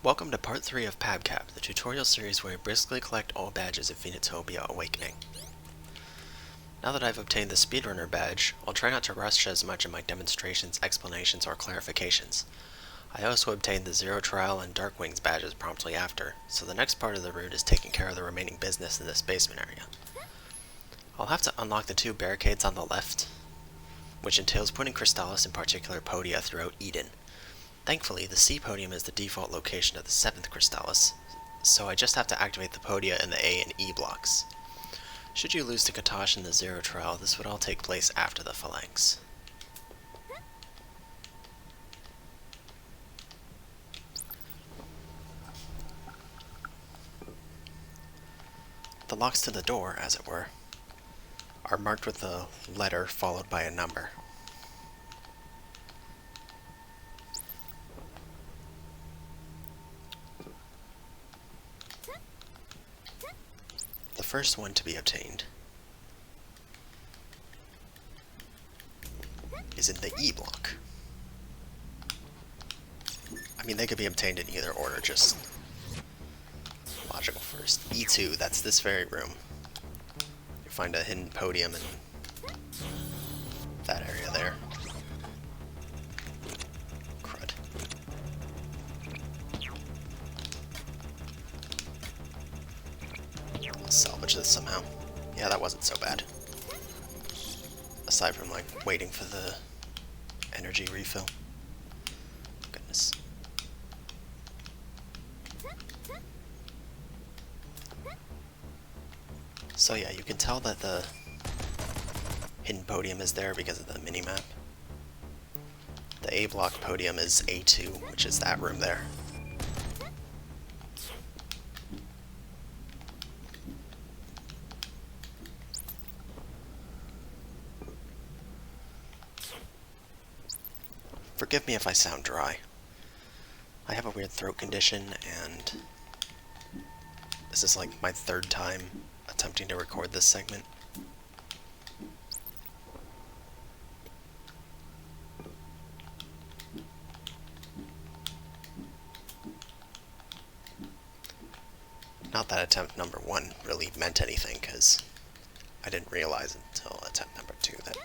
Welcome to part 3 of PABCAB, the tutorial series where I briskly collect all badges of Phoenotopia Awakening. Now that I've obtained the Speedrunner badge, I'll try not to rush as much in my demonstrations, explanations, or clarifications. I also obtained the Zero Trial and Dark Wings badges promptly after, so the next part of the route is taking care of the remaining business in this basement area. I'll have to unlock the 2 barricades on the left, which entails putting Crystallis and particular podia throughout E.D.E.N. Thankfully, the C podium is the default location of the 7th Crystallis, so I just have to activate the podia in the A and E blocks. Should you lose to Katosh in the Zero Trial, this would all take place after the Phalanx. The locks to the door, as it were, are marked with a letter followed by a number. The first one to be obtained is in the E block. I mean, they could be obtained in either order, just logical first. E2, that's this very room. You find a hidden podium in that area there. Crud. I'll salvage this somehow. Yeah, that wasn't so bad. Aside from, like, waiting for the energy refill. Goodness. So yeah, you can tell that the hidden podium is there because of the minimap. The A block podium is A2, which is that room there. Forgive me if I sound dry. I have a weird throat condition, and this is like my 3rd time attempting to record this segment. Not that attempt number 1 really meant anything, because I didn't realize until attempt number 2 that...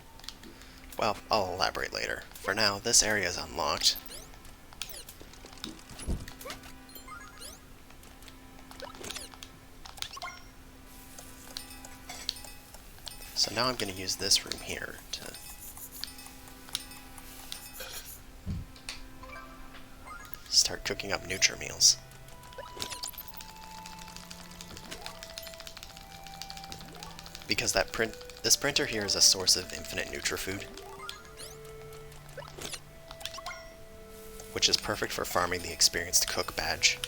Well, I'll elaborate later. For now, this area is unlocked. So now I'm going to use this room here to start cooking up Nutra meals. Because this printer here is a source of infinite Nutra-food, which is perfect for farming the Experienced Cook badge.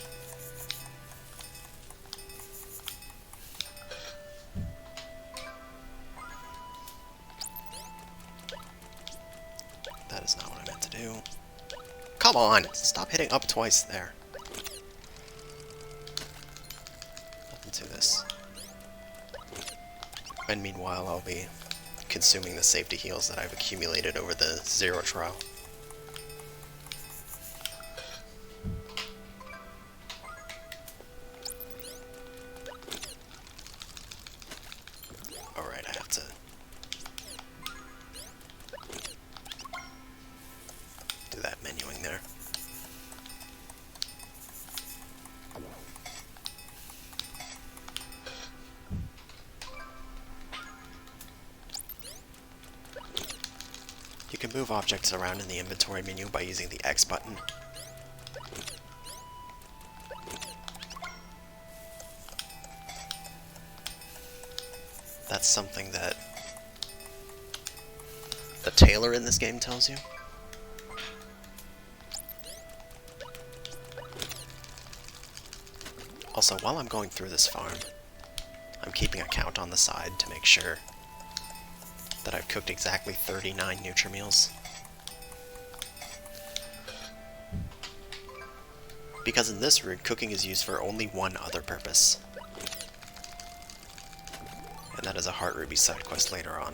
That is not what I meant to do. Come on! Stop hitting up twice there. Nothing to this. And meanwhile, I'll be consuming the safety heals that I've accumulated over the Zero Trial. Alright, I have to do that menuing there. You can move objects around in the inventory menu by using the X button. That's something that the tailor in this game tells you. Also, while I'm going through this farm, I'm keeping a count on the side to make sure that I've cooked exactly 39 Nutra meals. Because in this route, cooking is used for only one other purpose. And that is a Heart Ruby side quest later on.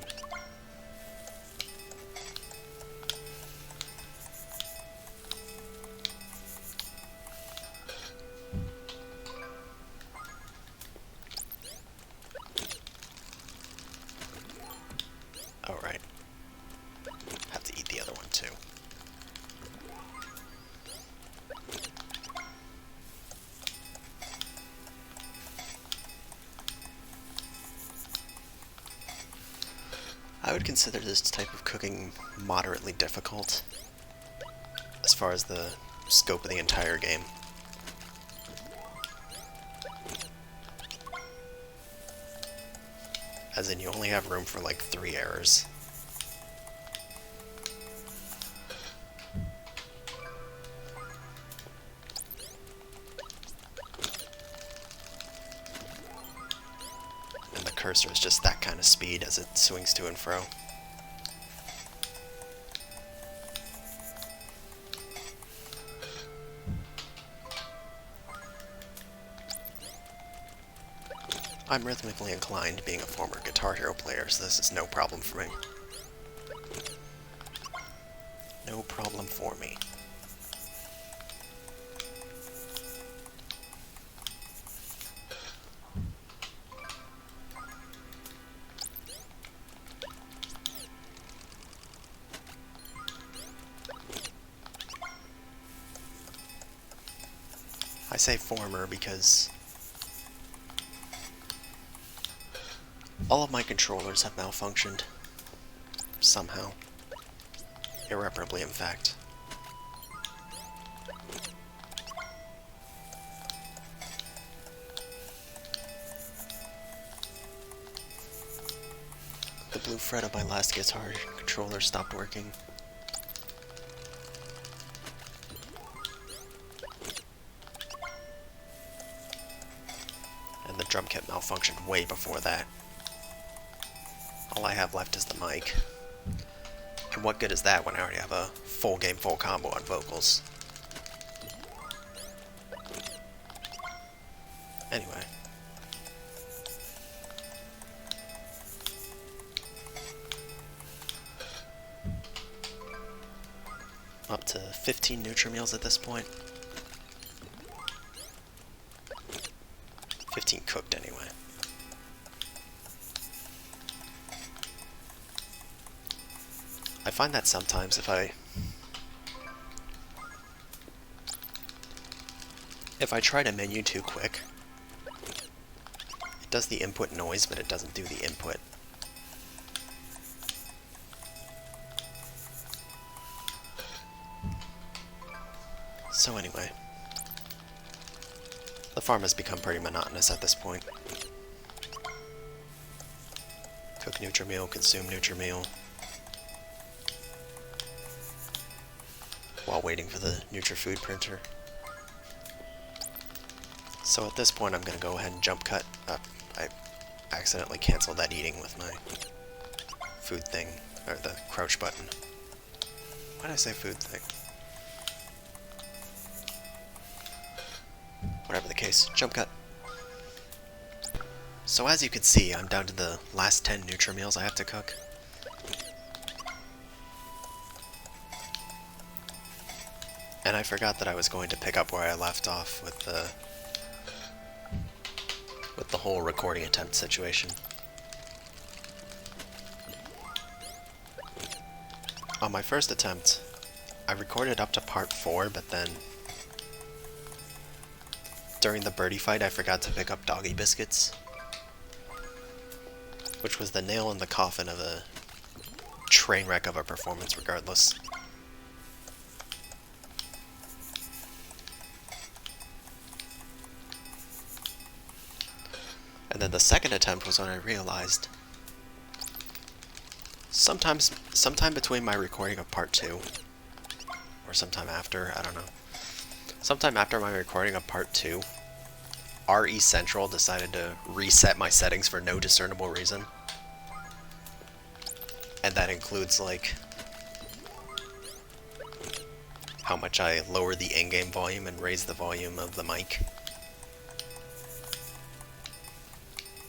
I would consider this type of cooking moderately difficult as far as the scope of the entire game. As in, you only have room for like 3 errors. And the cursor is just that kind of speed as it swings to and fro. I'm rhythmically inclined, being a former Guitar Hero player, so this is no problem for me. No problem for me. I say former because all of my controllers have malfunctioned. Somehow. Irreparably, in fact. The blue fret of my last guitar controller stopped working. And the drum kit malfunctioned way before that. All I have left is the mic. And what good is that when I already have a full game, full combo on vocals? Anyway. Up to 15 Nutrimeals at this point. 15 cooked anyway. I find that sometimes if I try to menu too quick, it does the input noise, but it doesn't do the input. So anyway, the farm has become pretty monotonous at this point. Cook Nutrimeal, consume Nutrimeal, while waiting for the NutriFood printer. So at this point I'm going to go ahead and jump cut. I accidentally canceled that eating with my food thing, or the crouch button. Why did I say food thing? Whatever the case, jump cut. So as you can see, I'm down to the last 10 Nutrimeals I have to cook. And I forgot that I was going to pick up where I left off with the whole recording attempt situation. On my first attempt, I recorded up to part 4, but then during the birdie fight I forgot to pick up doggy biscuits, which was the nail in the coffin of a train wreck of a performance regardless. And then the second attempt was when I realized sometime between my recording of part 2, or sometime after, I don't know. Sometime after my recording of part 2, RE Central decided to reset my settings for no discernible reason. And that includes, like, how much I lower the in-game volume and raise the volume of the mic.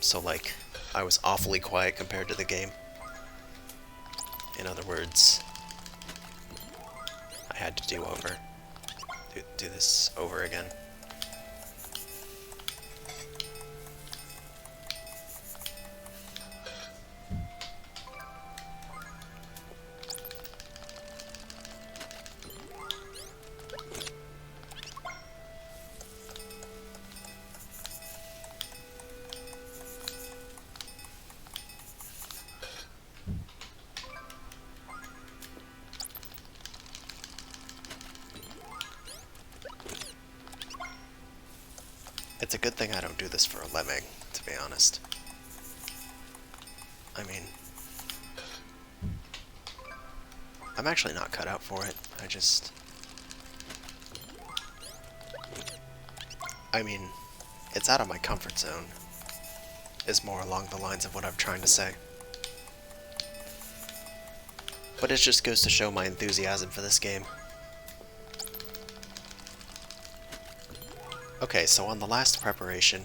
So, like, I was awfully quiet compared to the game. In other words, I had to do this over again. It's a good thing I don't do this for a living, to be honest. I mean, I'm actually not cut out for it. I mean, it's out of my comfort zone, is more along the lines of what I'm trying to say. But it just goes to show my enthusiasm for this game. Okay, so on the last preparation,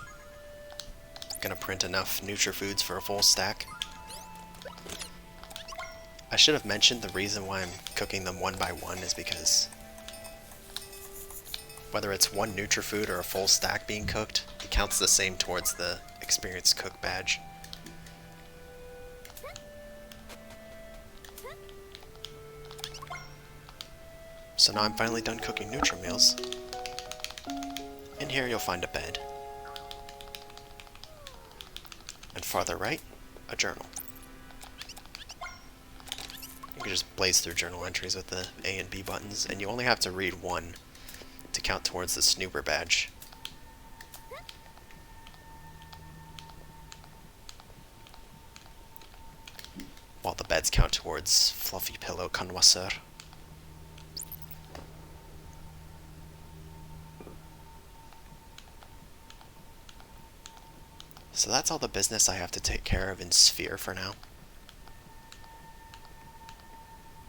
I'm gonna print enough NutriFoods for a full stack. I should have mentioned the reason why I'm cooking them one by one is because whether it's one NutriFood or a full stack being cooked, it counts the same towards the Experienced Cook badge. So now I'm finally done cooking Nutri-Meals. In here you'll find a bed. And farther right, a journal. You can just blaze through journal entries with the A and B buttons, and you only have to read one to count towards the Snooper badge. While the beds count towards Fluffy Pillow Connoisseur. So that's all the business I have to take care of in Sphere for now.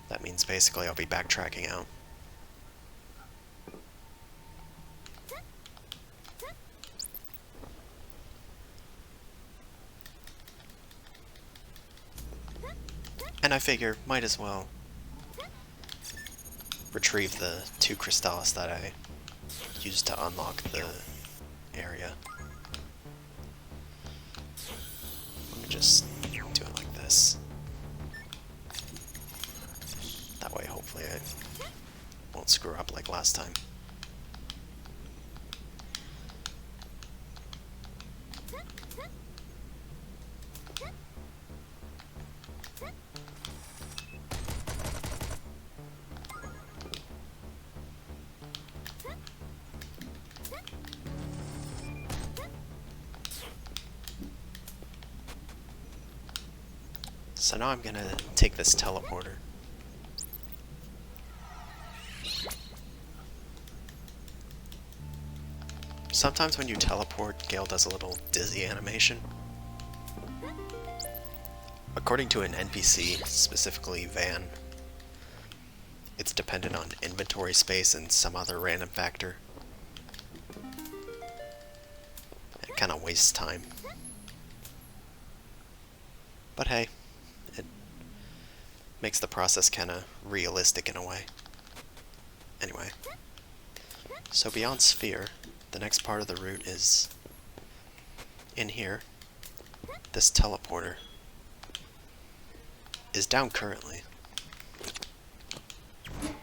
That means basically I'll be backtracking out. And I figure, might as well retrieve the 2 crystals that I used to unlock the area. Let me just do it like this. That way, hopefully, I won't screw up like last time. So now I'm gonna take this teleporter. Sometimes when you teleport, Gale does a little dizzy animation. According to an NPC, specifically Van, it's dependent on inventory space and some other random factor. It kind of wastes time. But hey, it makes the process kind of realistic in a way. Anyway, so beyond Sphere, the next part of the route is in here. This teleporter is down currently. I'm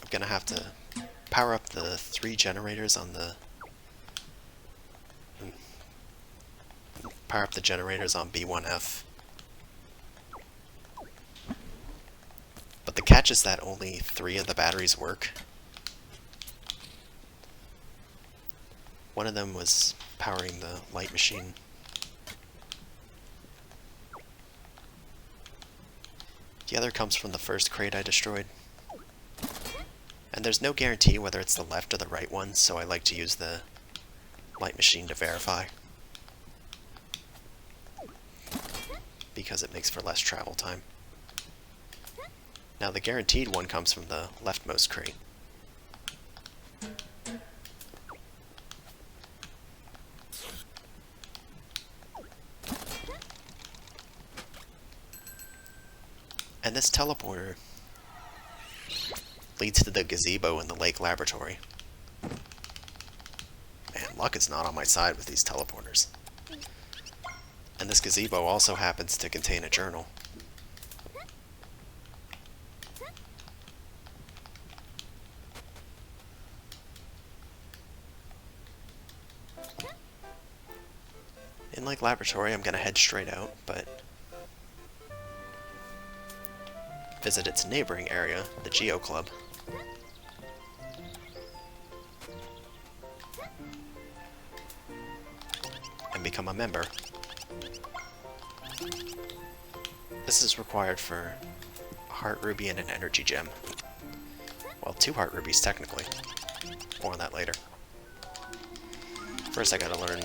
gonna have to power up the 3 generators on the B1F. But the catch is that only 3 of the batteries work. One of them was powering the light machine. The other comes from the first crate I destroyed. And there's no guarantee whether it's the left or the right one, so I like to use the light machine to verify. Because it makes for less travel time. Now the guaranteed one comes from the leftmost crate. And this teleporter leads to the gazebo in the lake laboratory. Man, luck is not on my side with these teleporters. And this gazebo also happens to contain a journal. In Lake Laboratory, I'm gonna head straight out, but visit its neighboring area, the GEO Club. And become a member. This is required for a Heart Ruby and an Energy Gem. Well, 2 Heart Rubies, technically. More on that later. First I gotta learn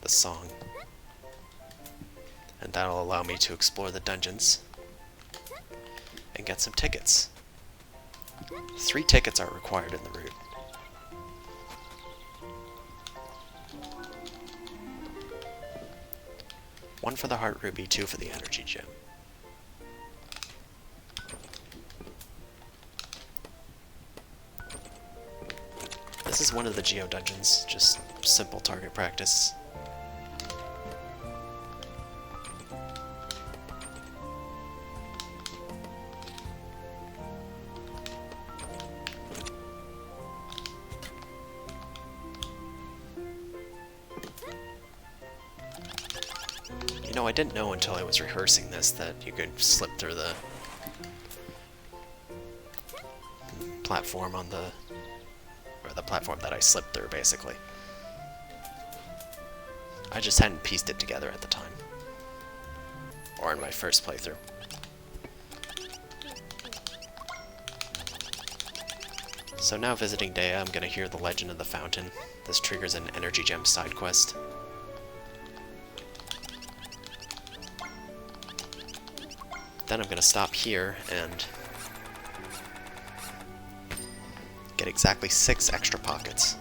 the song. And that'll allow me to explore the dungeons and get some tickets. 3 tickets are required in the route. One for the Heart Ruby, 2 for the Energy Gem. This is one of the Geo dungeons, just simple target practice. You know, I didn't know until I was rehearsing this that you could slip through the platform on the platform that I slipped through, basically. I just hadn't pieced it together at the time. Or in my first playthrough. So now visiting Daea, I'm gonna hear the Legend of the Fountain. This triggers an Energy Gem side quest. Then I'm gonna stop here and get exactly 6 extra pockets.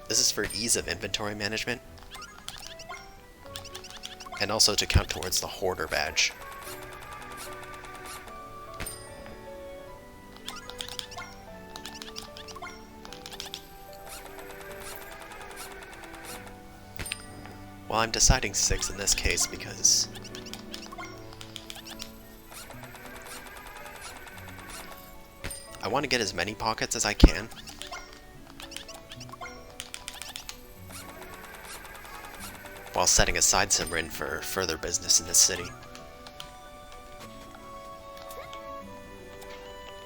This is for ease of inventory management, and also to count towards the Hoarder badge. Well, I'm deciding 6 in this case because I want to get as many pockets as I can. While setting aside some Rin for further business in this city.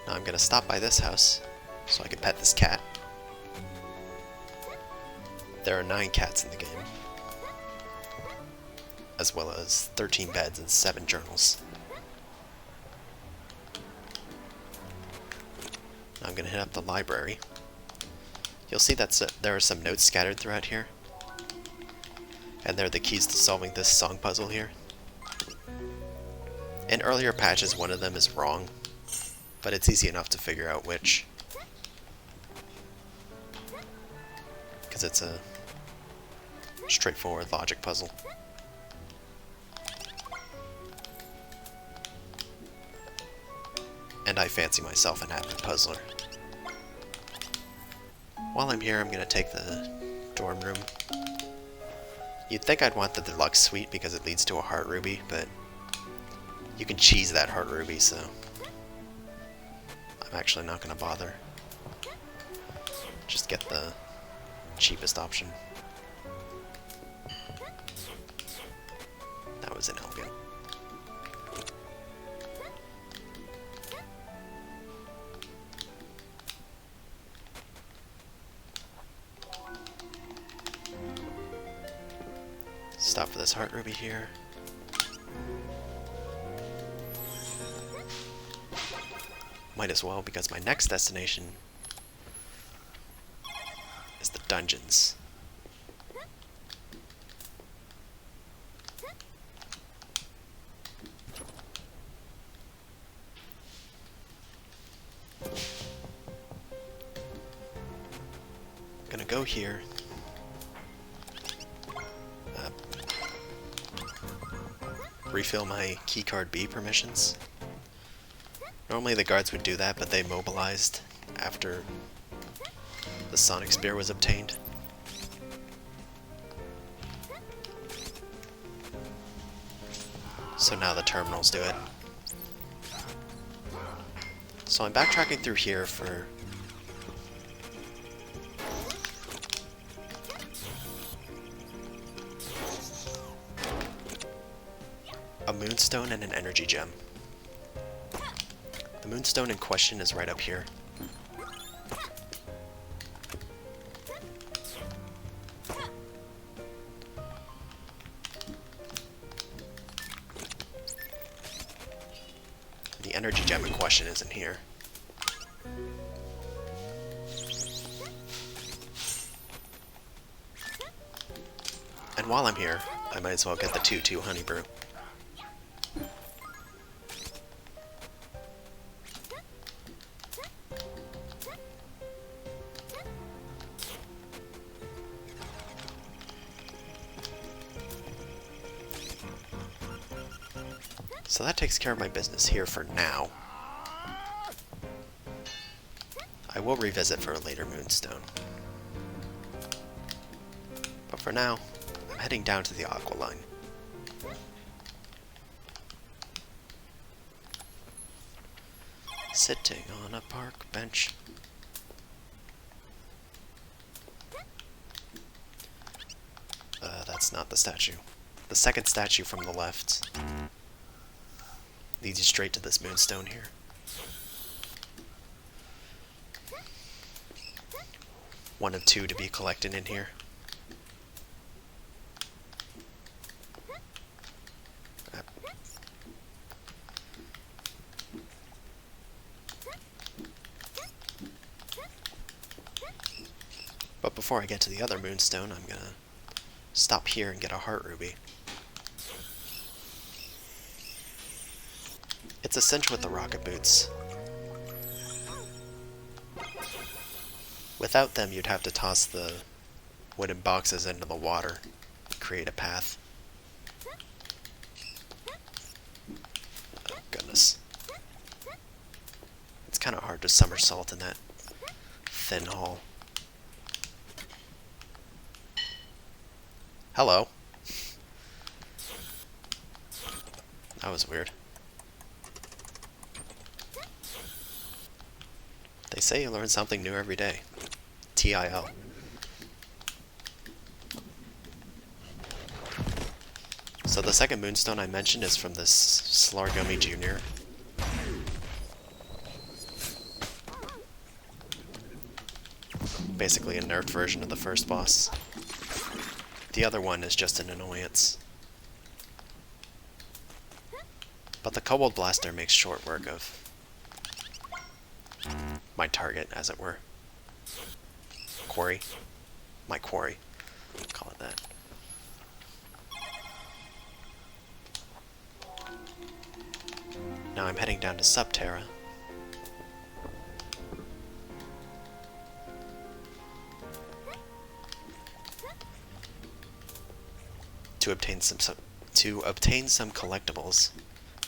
Now I'm gonna stop by this house so I can pet this cat. There are 9 cats in the game, as well as 13 beds and 7 journals. Now I'm gonna hit up the library. You'll see that there are some notes scattered throughout here. And they're the keys to solving this song puzzle here. In earlier patches, one of them is wrong, but it's easy enough to figure out which. Because it's a straightforward logic puzzle. And I fancy myself an avid puzzler. While I'm here, I'm gonna take the dorm room. You'd think I'd want the deluxe suite because it leads to a Heart Ruby, but you can cheese that Heart Ruby, so I'm actually not gonna bother. Just get the cheapest option. That was in Elgin. Stop for this Heart Ruby here. Might as well, because my next destination is the dungeons. I'm gonna go here. Refill my keycard B permissions. Normally the guards would do that, but they mobilized after the Sonic Spear was obtained. So now the terminals do it. So I'm backtracking through here for a Moonstone and an energy gem. The Moonstone in question is right up here. The energy gem in question is in here. And while I'm here, I might as well get the 2-2 honey brew. So that takes care of my business here for now. I will revisit for a later Moonstone. But for now, I'm heading down to the Aqua Line. Sitting on a park bench. That's not the statue. The second statue from the left leads you straight to this Moonstone here. One of two to be collected in here. But before I get to the other Moonstone, I'm gonna stop here and get a heart ruby. It's a cinch with the rocket boots. Without them, you'd have to toss the wooden boxes into the water to create a path. Oh, goodness. It's kind of hard to somersault in that thin hall. Hello. That was weird. They say you learn something new every day. TIL. So the second Moonstone I mentioned is from this Splurging Jr. Basically a nerfed version of the first boss. The other one is just an annoyance. But the Cobalt Blaster makes short work of my target, as it were. Quarry. My quarry. Call it that. Now I'm heading down to Subterra. To obtain some collectibles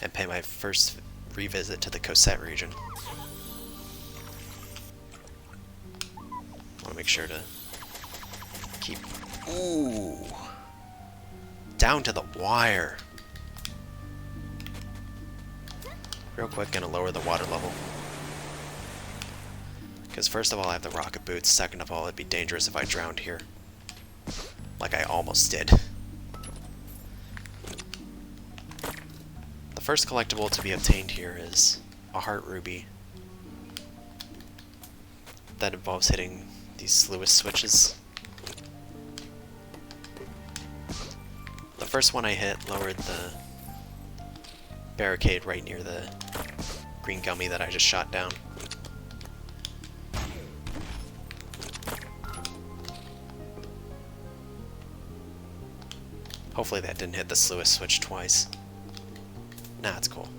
and pay my first revisit to the Cosette region. Want to make sure to keep... Ooh! Down to the wire! Real quick, gonna lower the water level. Because first of all, I have the rocket boots. Second of all, it'd be dangerous if I drowned here. Like I almost did. The first collectible to be obtained here is a heart ruby. That involves hitting these Lewis switches. The first one I hit lowered the barricade right near the green gummy that I just shot down. Hopefully that didn't hit the Lewis switch twice. Nah, it's cool.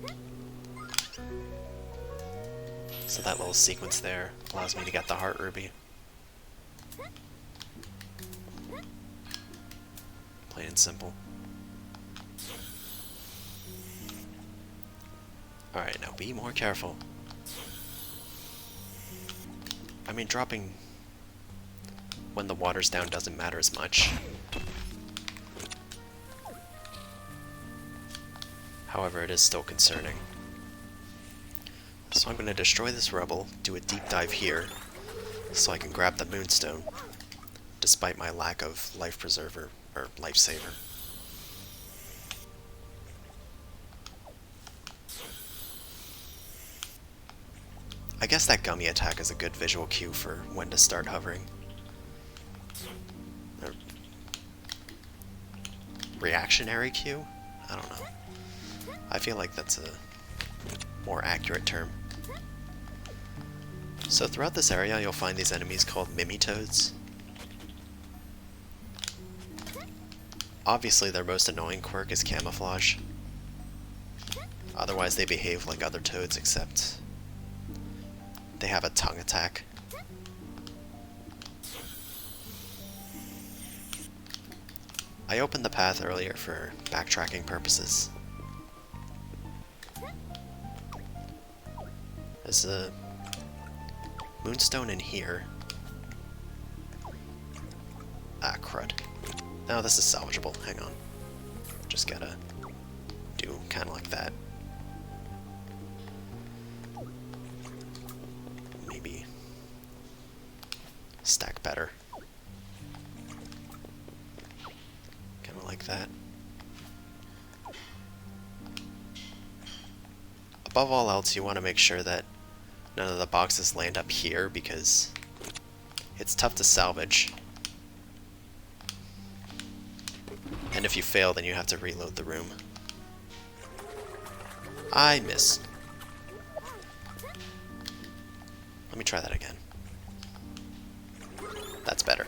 So that little sequence there allows me to get the heart ruby. Plain and simple. Alright, now be more careful. I mean, dropping when the water's down doesn't matter as much. However, it is still concerning. So I'm going to destroy this rubble, do a deep dive here, so I can grab the Moonstone, despite my lack of life preserver, or lifesaver. I guess that gummy attack is a good visual cue for when to start hovering. A reactionary cue? I don't know. I feel like that's a more accurate term. So throughout this area you'll find these enemies called Mimitoads. Obviously their most annoying quirk is camouflage. Otherwise they behave like other toads, except they have a tongue attack. I opened the path earlier for backtracking purposes. There's a Moonstone in here. Ah, crud. No, this is salvageable. Hang on. Just gotta do kind of like that. Maybe stack better. Kind of like that. Above all else, you want to make sure that none of the boxes land up here, because it's tough to salvage. And if you fail, then you have to reload the room. I missed. Let me try that again. That's better.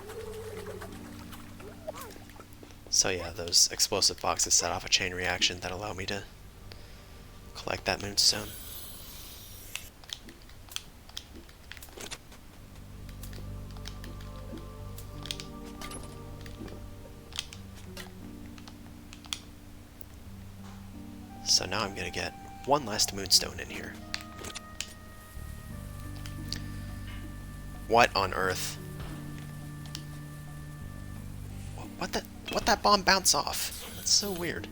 So yeah, those explosive boxes set off a chain reaction that allow me to collect that Moonstone. So now I'm gonna get one last Moonstone in here. What on earth? What that bomb bounce off? That's so weird.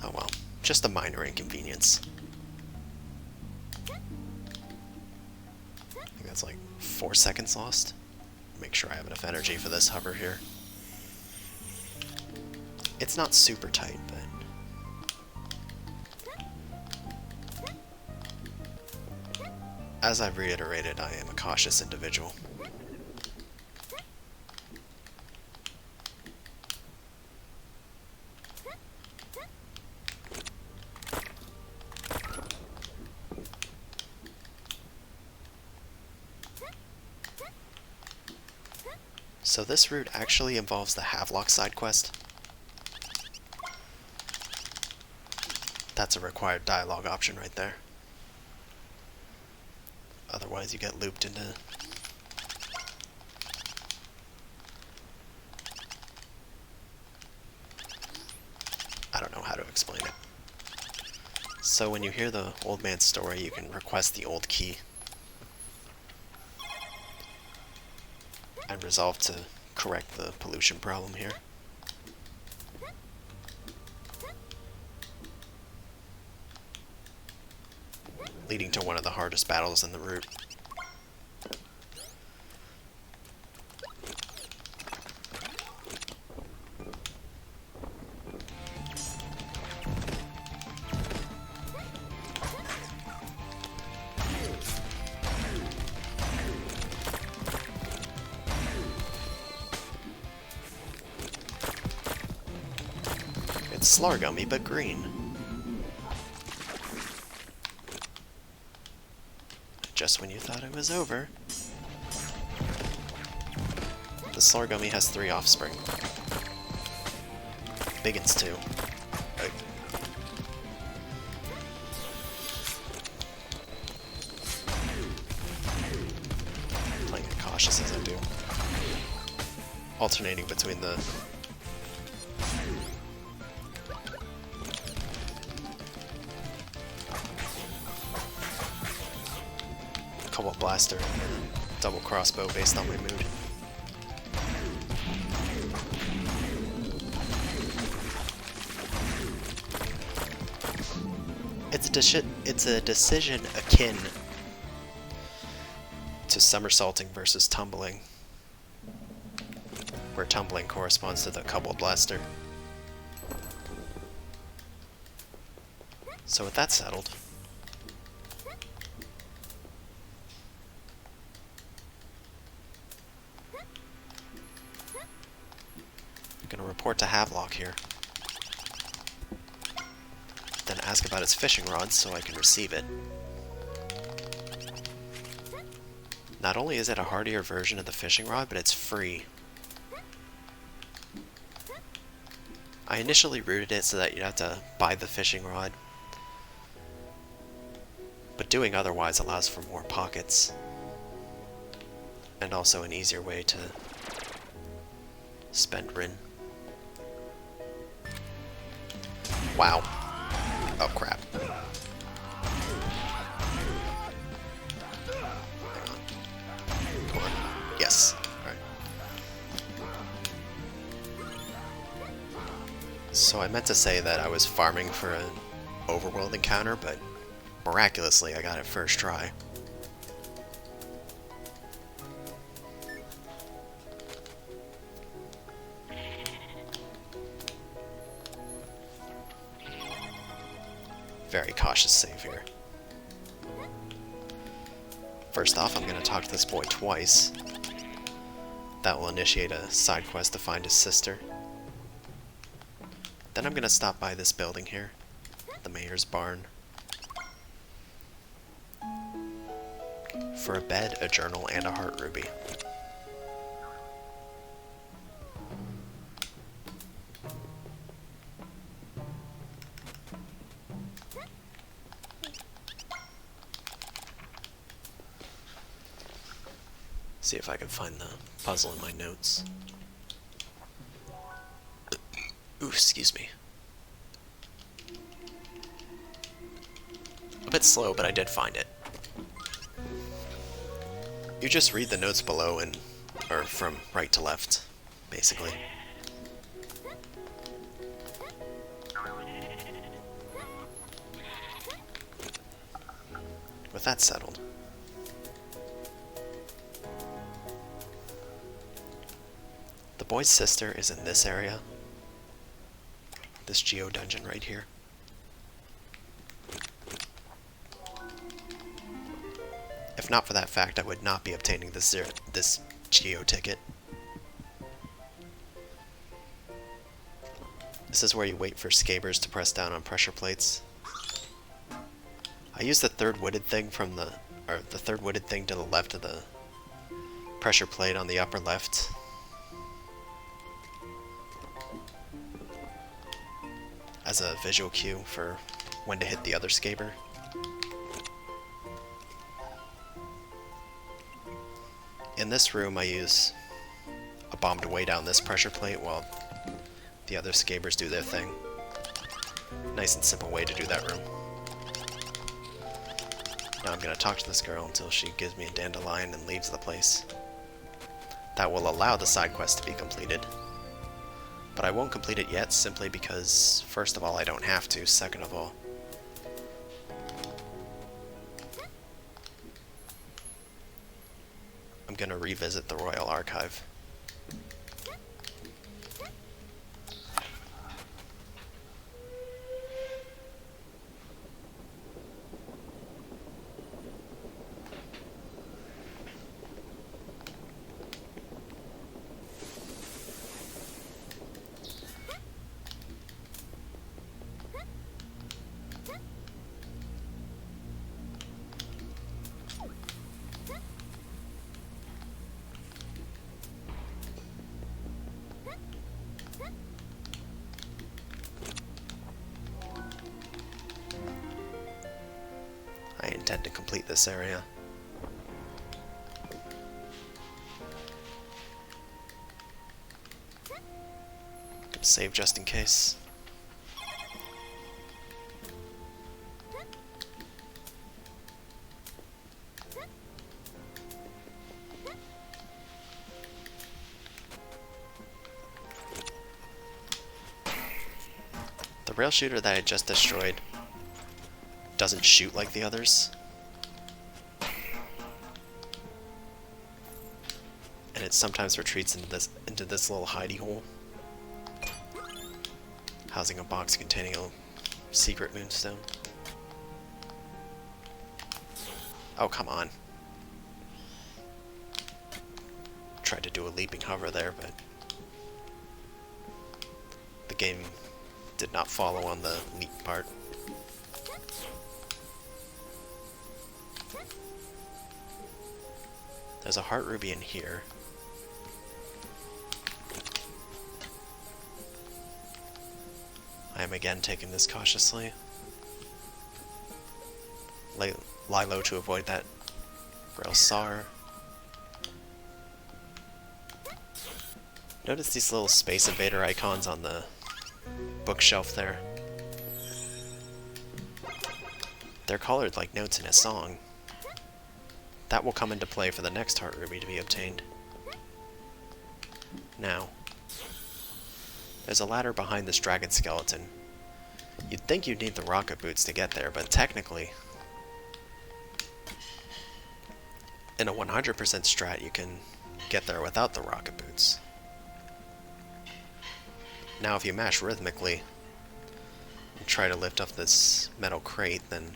Oh well, just a minor inconvenience. I think that's like 4 seconds lost. Make sure I have enough energy for this hover here. It's not super tight, but as I've reiterated, I am a cautious individual. So this route actually involves the Havelock side quest. That's a required dialogue option right there. Otherwise you get looped into I don't know how to explain it. So when you hear the old man's story, you can request the old key and resolve to correct the pollution problem here. Leading to one of the hardest battles in the route. It's Slargummy, but green. Just when you thought it was over. The Slargummy has 3 offspring. Biggins too. Playing it cautious as I do. Alternating between the Cobalt Blaster and double crossbow based on my mood. It's a decision akin to somersaulting versus tumbling, where tumbling corresponds to the Cobalt Blaster. So with that settled, report to Havelock here. Then ask about its fishing rods so I can receive it. Not only is it a hardier version of the fishing rod, but it's free. I initially routed it so that you'd have to buy the fishing rod, but doing otherwise allows for more pockets, and also an easier way to spend Rin. Wow. Oh crap. Hang on. Come on. Yes. Alright. So I meant to say that I was farming for an overworld encounter, but miraculously I got it first try. Very cautious save here. First off, I'm going to talk to this boy twice. That will initiate a side quest to find his sister. Then I'm going to stop by this building here, the mayor's barn, for a bed, a journal, and a heart ruby. See if I can find the puzzle in my notes. Ooh, excuse me. A bit slow, but I did find it. You just read the notes below and, or from right to left, basically. With that settled, the boy's sister is in this area. This GEO dungeon right here. If not for that fact, I would not be obtaining this GEO ticket. This is where you wait for scabers to press down on pressure plates. I used the third wooded thing from the third wooded thing to the left of the pressure plate on the upper left. As a visual cue for when to hit the other scaber. In this room I use a bomb to weigh down this pressure plate while the other scabers do their thing. Nice and simple way to do that room. Now I'm going to talk to this girl until she gives me a dandelion and leaves the place. That will allow the side quest to be completed. But I won't complete it yet simply because, first of all, I don't have to, second of all, I'm going to revisit the Royal Archive. I intend to complete this area. Gonna save just in case. The rail shooter that I just destroyed doesn't shoot like the others. And it sometimes retreats into this little hidey hole, housing a box containing a secret moonstone. Oh, come on. Tried to do a leaping hover there, but game did not follow on the leap part. There's a heart ruby in here. I am again taking this cautiously. Lie low to avoid that rail SAR. Notice these little Space Invader icons on the bookshelf there. They're colored like notes in a song. That will come into play for the next heart ruby to be obtained. Now, there's a ladder behind this dragon skeleton. You'd think you'd need the rocket boots to get there, but technically, in a 100% strat, you can get there without the rocket boots. Now, if you mash rhythmically and try to lift up this metal crate, then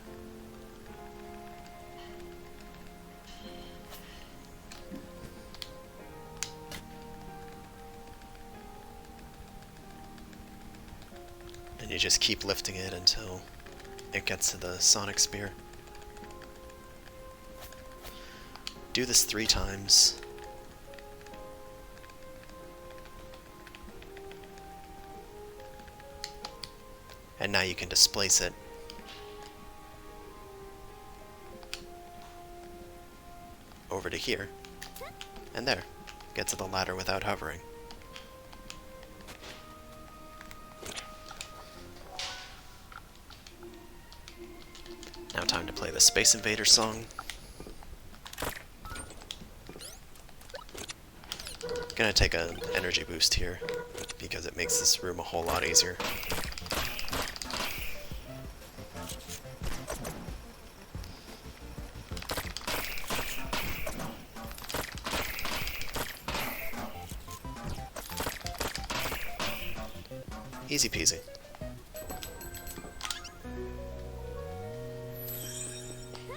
you just keep lifting it until it gets to the Sonic Spear. Do this 3 times. And now you can displace it. Over to here. And there. Get to the ladder without hovering. Now time to play the Space Invader song. Gonna take an energy boost here, because it makes this room a whole lot easier. Easy peasy.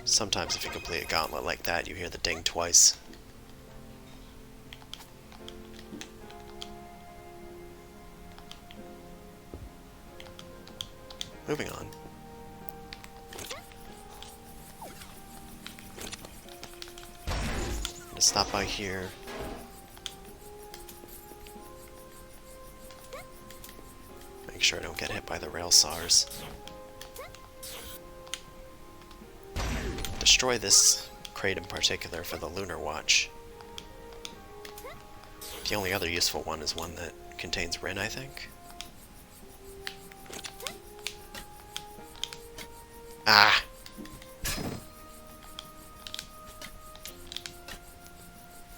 Sometimes if you complete a gauntlet like that, you hear the ding twice. Moving on. I'm gonna stop by here. Make sure I don't get hit by the rail SARs. Destroy this crate in particular for the Lunar Watch. The only other useful one is one that contains Rin, I think. Ah!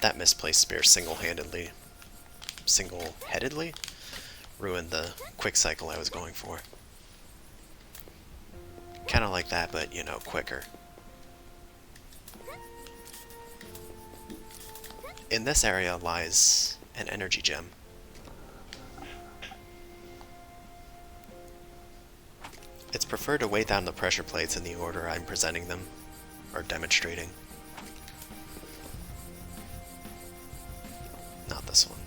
That misplaced spear single-headedly ruined the quick cycle I was going for. Kinda like that, but, you know, quicker. In this area lies an energy gem. It's preferred to weigh down the pressure plates in the order I'm presenting them, or demonstrating. Not this one.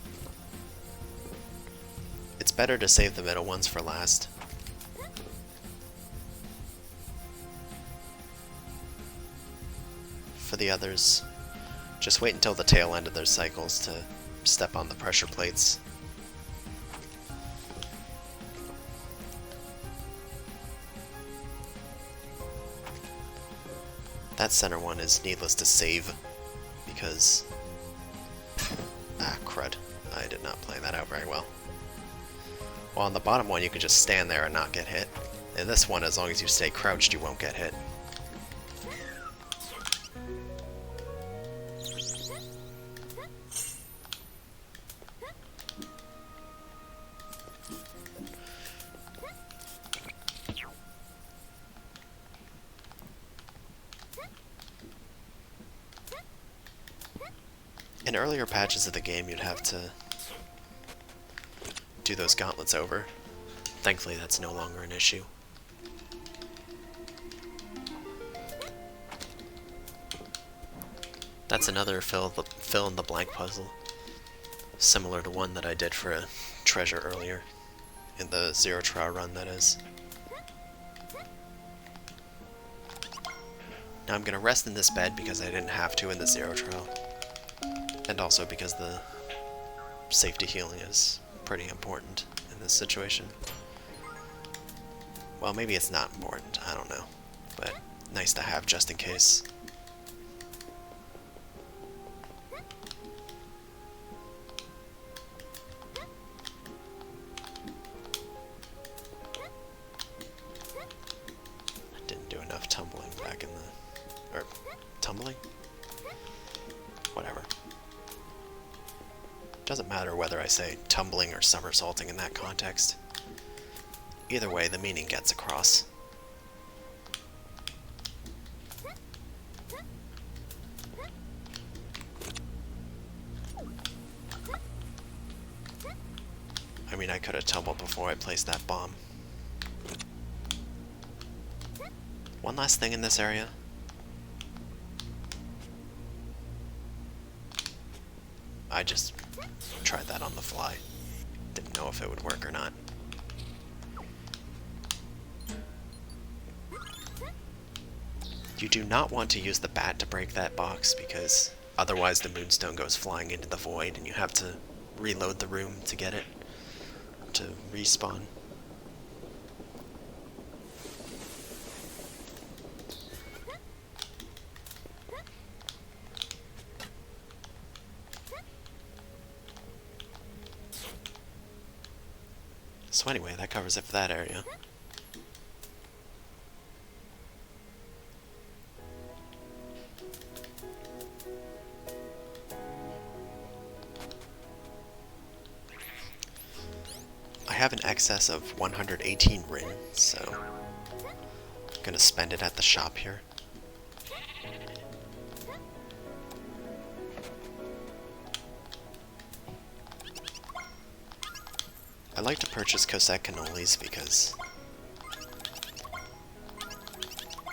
It's better to save the middle ones for last. For the others, just wait until the tail end of their cycles to step on the pressure plates. That center one is needless to save, because... ah, crud. I did not play that out very well. Well, on the bottom one you can just stand there and not get hit. In this one, as long as you stay crouched, you won't get hit. In earlier patches of the game, you'd have to do those gauntlets over. Thankfully, that's no longer an issue. That's another fill in the blank puzzle, similar to one that I did for a treasure earlier. in the zero trial run, that is. Now I'm gonna rest in this bed because I didn't have to in the zero trial. And also because the safety healing is pretty important in this situation. Well, maybe it's not important, I don't know. But nice to have just in case. I didn't do enough tumbling back in the... or tumbling? Whatever. Doesn't matter whether I say tumbling or somersaulting in that context. Either way, the meaning gets across. I mean, I could have tumbled before I placed that bomb. One last thing in this area. I just tried that on the fly. Didn't know if it would work or not. You do not want to use the bat to break that box, because otherwise the Moonstone goes flying into the void and you have to reload the room to get it to respawn. So anyway, that covers it for that area. I have an excess of 118 Rin, so I'm gonna spend it at the shop here. I like to purchase Cosette cannolis because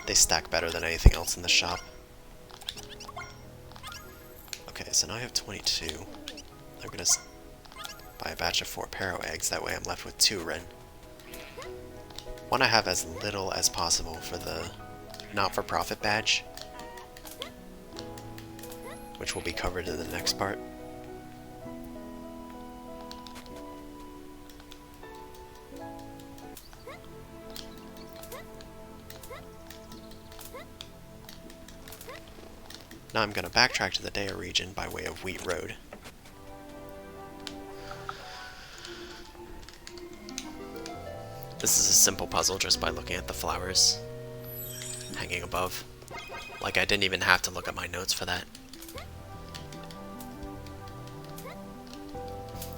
they stack better than anything else in the shop. Okay, so now I have 22. I'm gonna buy a batch of 4 Paro eggs, that way I'm left with 2 Rin. Want to have as little as possible for the not-for-profit badge, which will be covered in the next part. Now I'm going to backtrack to the Daea region by way of Wheat Road. This is a simple puzzle just by looking at the flowers hanging above. Like, I didn't even have to look at my notes for that.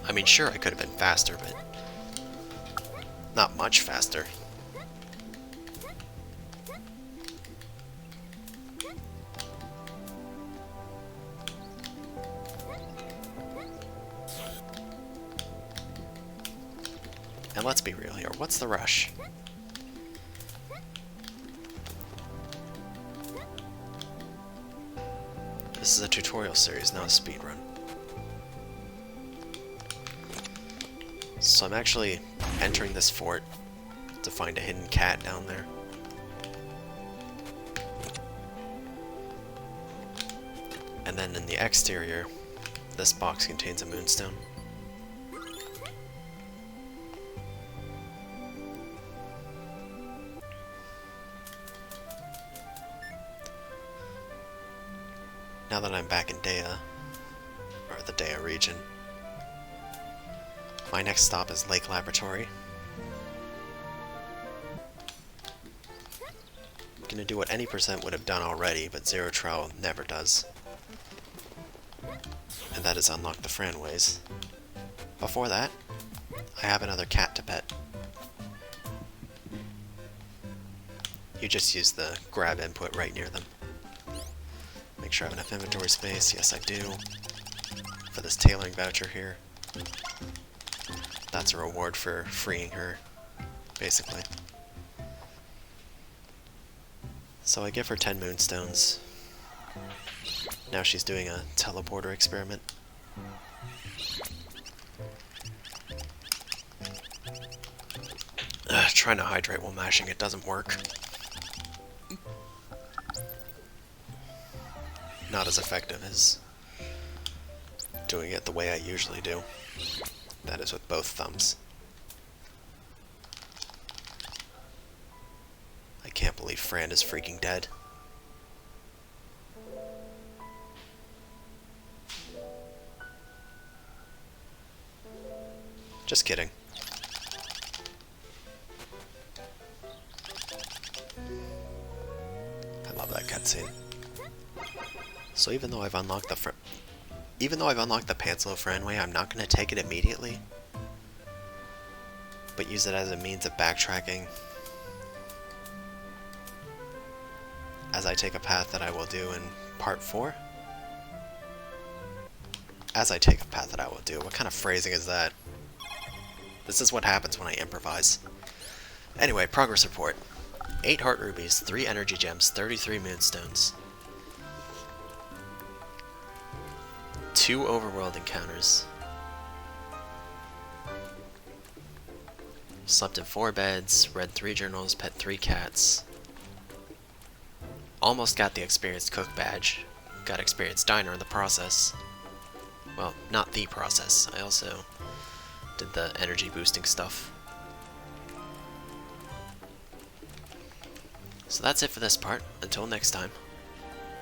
I mean, sure, I could have been faster, but not much faster. And let's be real here, what's the rush? This is a tutorial series, not a speedrun. So I'm actually entering this fort to find a hidden cat down there. And then in the exterior, this box contains a moonstone. Now that I'm back in Daea, or the Daea region, my next stop is Lake Laboratory. I'm gonna do what any percent would have done already, but Zero Trial never does. And that is unlock the Fran ways. Before that, I have another cat to pet. You just use the grab input right near them. Make sure I have enough inventory space. Yes, I do. For this tailoring voucher here. That's a reward for freeing her, basically. So I give her 10 Moonstones. Now she's doing a teleporter experiment. trying to hydrate while mashing, it doesn't work. Not as effective as doing it the way I usually do. That is with both thumbs. I can't believe Fran is freaking dead. Just kidding. I love that cutscene. So even though I've unlocked the Pantalo Fran way, I'm not going to take it immediately, but use it as a means of backtracking as I take a path that I will do in part 4. As I take a path that I will do. What kind of phrasing is that? This is what happens when I improvise. Anyway, progress report. 8 heart rubies, 3 energy gems, 33 moonstones. 2 overworld encounters. Slept in 4 beds, read 3 journals, pet 3 cats. Almost got the experienced cook badge. Got experienced diner in the process. Well, not the process. I also did the energy boosting stuff. So that's it for this part. Until next time.